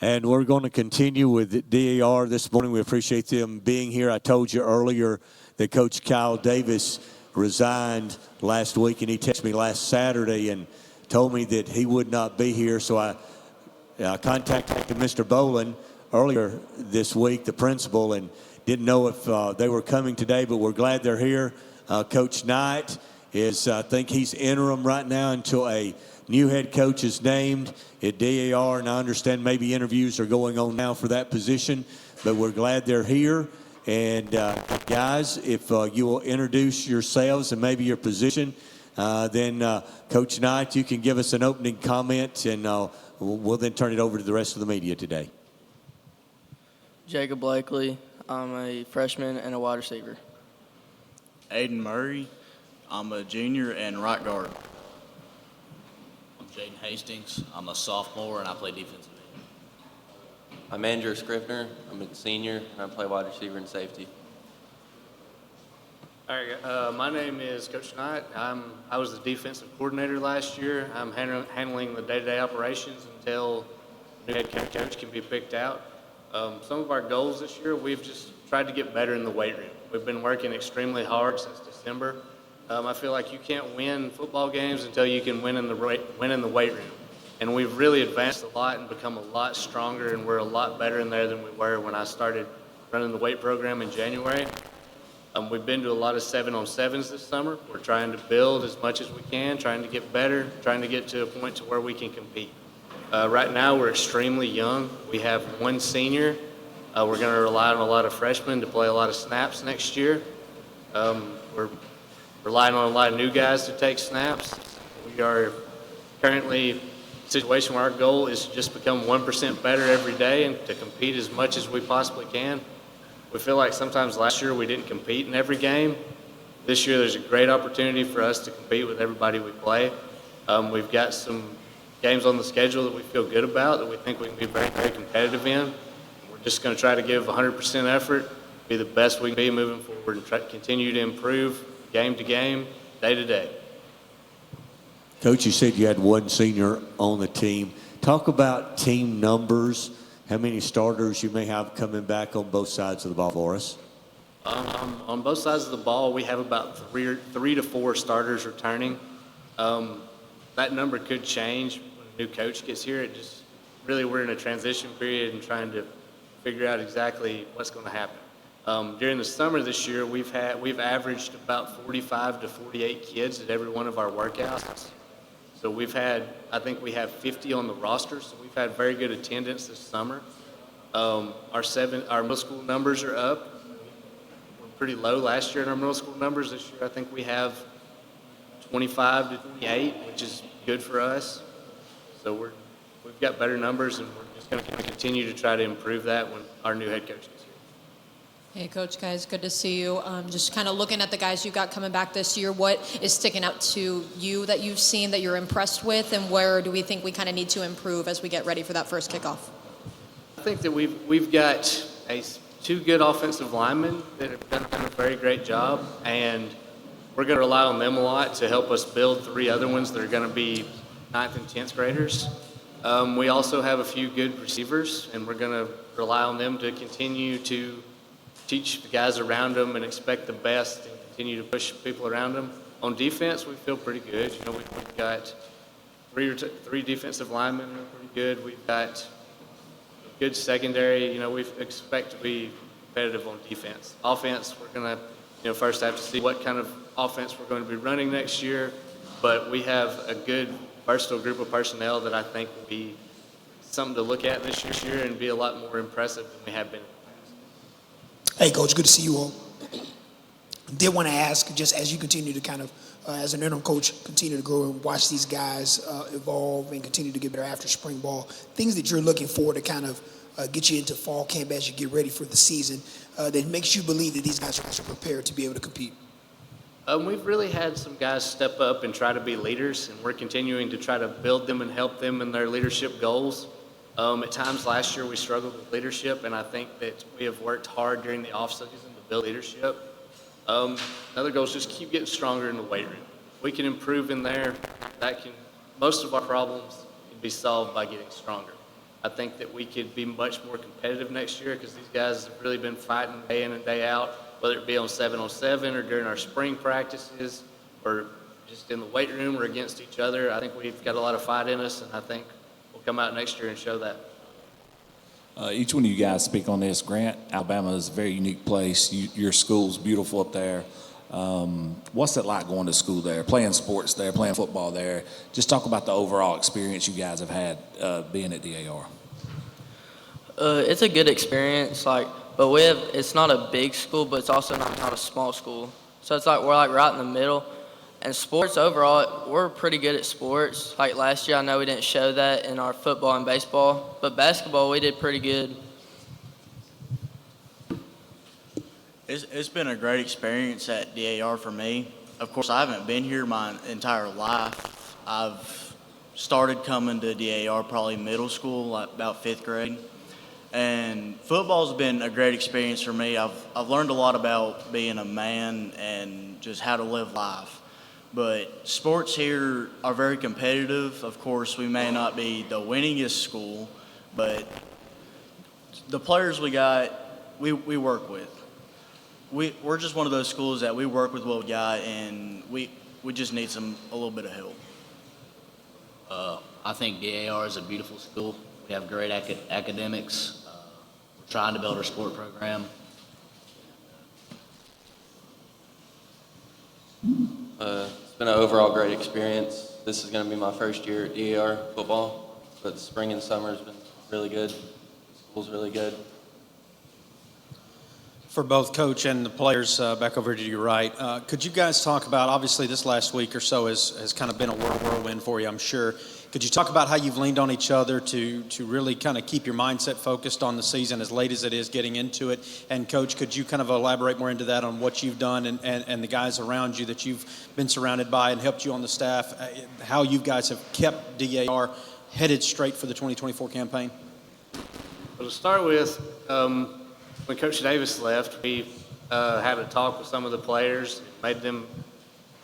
And we're going to continue with DAR this morning. We appreciate them being here. I told you earlier that Coach Kyle Davis resigned last week, and he texted me last Saturday and told me that he would not be here. So I contacted Mr. Boland earlier this week, the principal, and didn't know if they were coming today, but we're glad they're here. Coach Knight is, I think he's interim right now until a new head coach is named at DAR, and I understand maybe interviews are going on now for that position, but we're glad they're here. And guys, if you will introduce yourselves and maybe your position, then Coach Knight, you can give us an opening comment, and we'll then turn it over to the rest of the media today. Jacob Blakely, I'm a freshman and a wide receiver. Aiden Murray, I'm a junior and right guard. I'm Jaden Hastings, I'm a sophomore and I play defensive end. I'm Andrew Scrivener, I'm a senior and I play wide receiver and safety. All right, my name is Coach Knight. I was the defensive coordinator last year. I'm handling the day-to-day operations until the new head coach can be picked out. Some of our goals this year, we've just tried to get better in the weight room. We've been working extremely hard since December. I feel like you can't win football games until you can win in the weight room. And we've really advanced a lot and become a lot stronger, and we're a lot better in there than we were when I started running the weight program in January. We've been to a lot of 7-on-7s this summer. We're trying to build as much as we can, trying to get better, trying to get to a point to where we can compete. Right now, we're extremely young. We have one senior. We're going to rely on a lot of freshmen to play a lot of snaps next year. We're relying on a lot of new guys to take snaps. We are currently in a situation where our goal is to just become 1% better every day and to compete as much as we possibly can. We feel like sometimes last year we didn't compete in every game. This year there's a great opportunity for us to compete with everybody we play. We've got some games on the schedule that we feel good about, that we think we can be very, very competitive in. We're just going to try to give 100% effort, be the best we can be moving forward, and try to continue to improve game to game, day to day. Coach, you said you had one senior on the team. Talk about team numbers, how many starters you may have coming back on both sides of the ball for us. On both sides of the ball, we have about three to four starters returning. That number could change when a new coach gets here. It just really, we're in a transition period and trying to figure out exactly what's going to happen. During the summer this year, we've averaged about 45 to 48 kids at every one of our workouts. So I think we have 50 on the roster, so we've had very good attendance this summer. Our middle school numbers are up. We're pretty low last year in our middle school numbers. This year, I think we have 25 to 28, which is good for us. So we've got better numbers, and we're just going to continue to try to improve that when our new head coach is here. Hey, Coach, guys, good to see you. Just kind of looking at the guys you've got coming back this year, what is sticking out to you that you've seen that you're impressed with, and where do we think we kind of need to improve as we get ready for that first kickoff? I think that we've got two good offensive linemen that have done a very great job, and we're going to rely on them a lot to help us build three other ones that are going to be 9th and 10th graders. We also have a few good receivers, and we're going to rely on them to continue to teach the guys around them and expect the best and continue to push people around them. On defense, we feel pretty good. You know, we've got three defensive linemen who are pretty good. We've got good secondary. You know, we expect to be competitive on defense. Offense, we're going to, first have to see what kind of offense we're going to be running next year. But we have a good, versatile group of personnel that I think will be something to look at this year and be a lot more impressive than we have been. Hey, Coach, good to see you all. Did want to ask, just as you continue to kind of, as an interim coach, continue to grow and watch these guys evolve and continue to get better after spring ball, things that you're looking for to kind of get you into fall camp as you get ready for the season that makes you believe that these guys are prepared to be able to compete? We've really had some guys step up and try to be leaders, and we're continuing to try to build them and help them in their leadership goals. At times last year we struggled with leadership, and I think that we have worked hard during the offseason to build leadership. Another goal is just keep getting stronger in the weight room. We can improve in there. Most of our problems can be solved by getting stronger. I think that we could be much more competitive next year because these guys have really been fighting day in and day out, whether it be on 7-on-7 or during our spring practices or just in the weight room or against each other. I think we've got a lot of fight in us, and I think we'll come out next year and show that. Each one of you guys speak on this. Grant, Alabama is a very unique place. Your school's beautiful up there. What's it like going to school there, playing sports there, playing football there? Just talk about the overall experience you guys have had being at DAR. It's a good experience, but it's not a big school, but it's also not a small school. So it's like we're right in the middle. And sports overall, we're pretty good at sports. Like last year, I know we didn't show that in our football and baseball, but basketball, we did pretty good. It's been a great experience at DAR for me. Of course, I haven't been here my entire life. I've started coming to DAR probably middle school, like about 5th grade. And football's been a great experience for me. I've learned a lot about being a man and just how to live life. But sports here are very competitive. Of course, we may not be the winningest school, but the players we got, we work with. We're just one of those schools that we work with what we got, and we just need a little bit of help. I think DAR is a beautiful school. We have great academics. We're trying to build our sport program. It's been an overall great experience. This is going to be my first year at DAR football, but spring and summer has been really good. The school's really good. For both coach and the players, back over to your right, could you guys talk about, obviously this last week or so has kind of been a whirlwind for you, I'm sure. Could you talk about how you've leaned on each other to really kind of keep your mindset focused on the season as late as it is getting into it? And Coach, could you kind of elaborate more into that on what you've done and the guys around you that you've been surrounded by and helped you on the staff, how you guys have kept DAR headed straight for the 2024 campaign? Well, to start with, when Coach Davis left, we had a talk with some of the players, made them,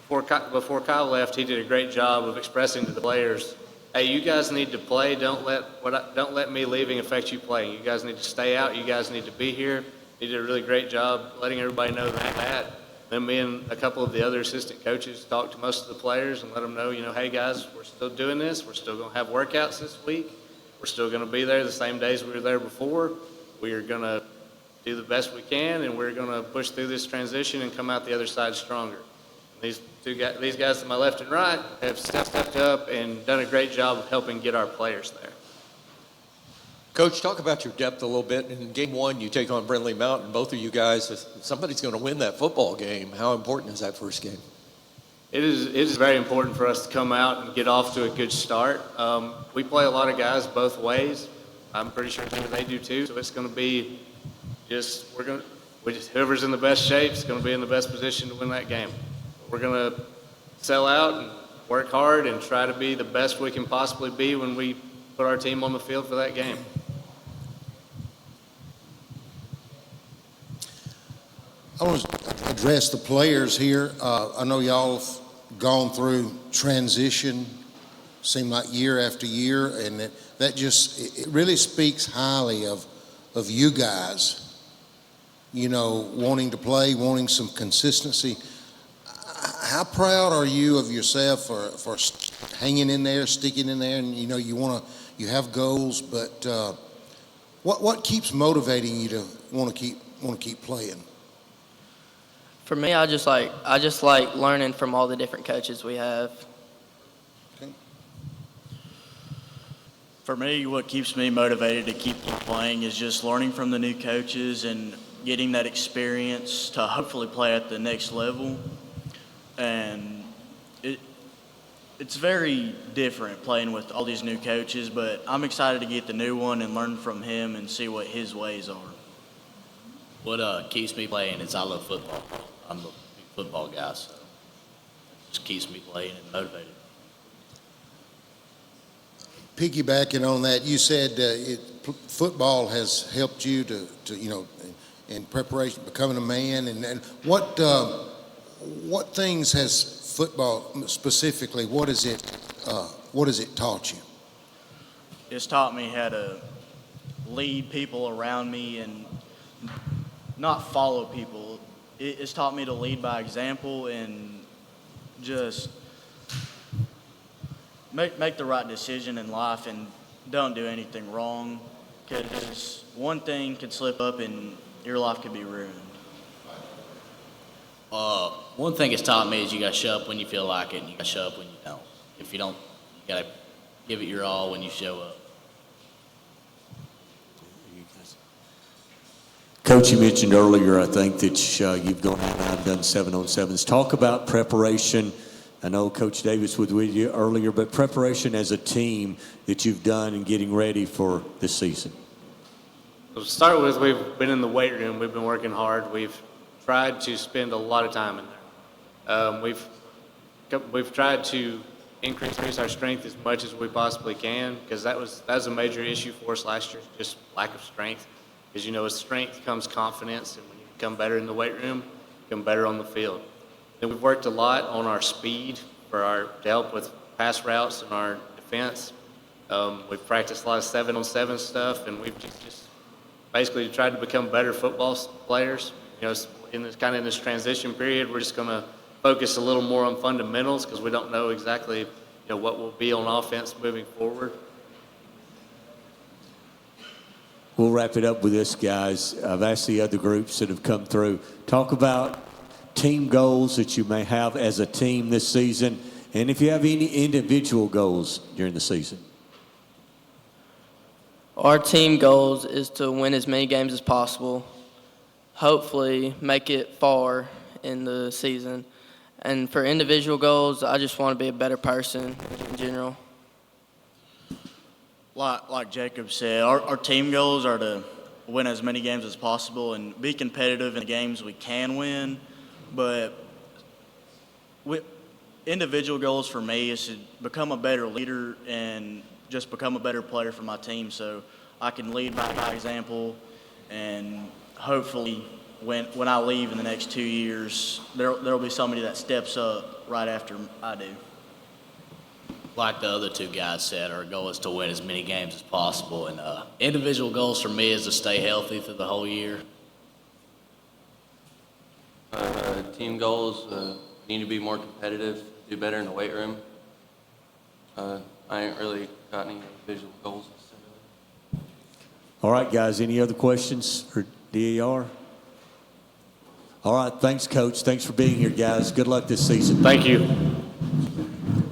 before Kyle left, he did a great job of expressing to the players, hey, you guys need to play. Don't let me leaving affect you playing. You guys need to stay out. You guys need to be here. He did a really great job letting everybody know that. Then me and a couple of the other assistant coaches talked to most of the players and let them know, hey guys, we're still doing this. We're still going to have workouts this week. We're still going to be there the same days we were there before. We are going to do the best we can, and we're going to push through this transition and come out the other side stronger. These guys to my left and right have stepped up and done a great job of helping get our players there. Coach, talk about your depth a little bit. In game one, you take on Brindley Mountain. Both of you guys, somebody's going to win that football game. How important is that first game? It is very important for us to come out and get off to a good start. We play a lot of guys both ways. I'm pretty sure they do too. So it's going to be whoever's in the best shape is going to be in the best position to win that game. We're going to sell out and work hard and try to be the best we can possibly be when we put our team on the field for that game. I want to address the players here. I know y'all have gone through transition, seem like year after year, and it really speaks highly of you guys, wanting to play, wanting some consistency. How proud are you of yourself for hanging in there, sticking in there, and you have goals, but what keeps motivating you to want to keep playing? For me, I just like learning from all the different coaches we have. Okay. For me, what keeps me motivated to keep playing is just learning from the new coaches and getting that experience to hopefully play at the next level. And it's very different playing with all these new coaches, but I'm excited to get the new one and learn from him and see what his ways are. What keeps me playing is I love football. I'm a big football guy, so it just keeps me playing and motivated. Piggybacking on that, you said football has helped you to in preparation, becoming a man, and what things has football specifically? What has it taught you? it's taught me how to lead people around me and not follow people. It's taught me to lead by example and just make the right decision in life and don't do anything wrong, because one thing could slip up and your life could be ruined. One thing it's taught me is you got to show up when you feel like it, and you got to show up when you don't. If you don't, you got to give it your all when you show up. Coach, you mentioned earlier, I think, that you've gone out and done 7-on-7s. Talk about preparation. I know Coach Davis was with you earlier, but preparation as a team that you've done in getting ready for this season. To start with, we've been in the weight room. We've been working hard. We've tried to spend a lot of time in there. We've tried to increase our strength as much as we possibly can, because that was a major issue for us last year, just lack of strength. Because, you know, with strength comes confidence, and when you become better in the weight room, you become better on the field. Then we've worked a lot on our speed to help with pass routes and our defense. We've practiced a lot of 7-on-7 stuff, and we've just basically tried to become better football players. You know, in this transition period, we're just going to focus a little more on fundamentals, because we don't know exactly, you know, what will be on offense moving forward. We'll wrap it up with this, guys. I've asked the other groups that have come through, talk about team goals that you may have as a team this season, and if you have any individual goals during the season. Our team goals is to win as many games as possible, hopefully make it far in the season. And for individual goals, I just want to be a better person in general. Like Jacob said, our team goals are to win as many games as possible and be competitive in the games we can win. But individual goals for me is to become a better leader and just become a better player for my team, so I can lead by example, and hopefully when I leave in the next 2 years, there'll be somebody that steps up right after I do. Like the other two guys said, our goal is to win as many games as possible. And individual goals for me is to stay healthy through the whole year. Team goals, need to be more competitive, do better in the weight room. I ain't really got any individual goals necessarily. All right, guys, any other questions for DAR? All right, thanks, Coach. Thanks for being here, guys. Good luck this season. Thank you.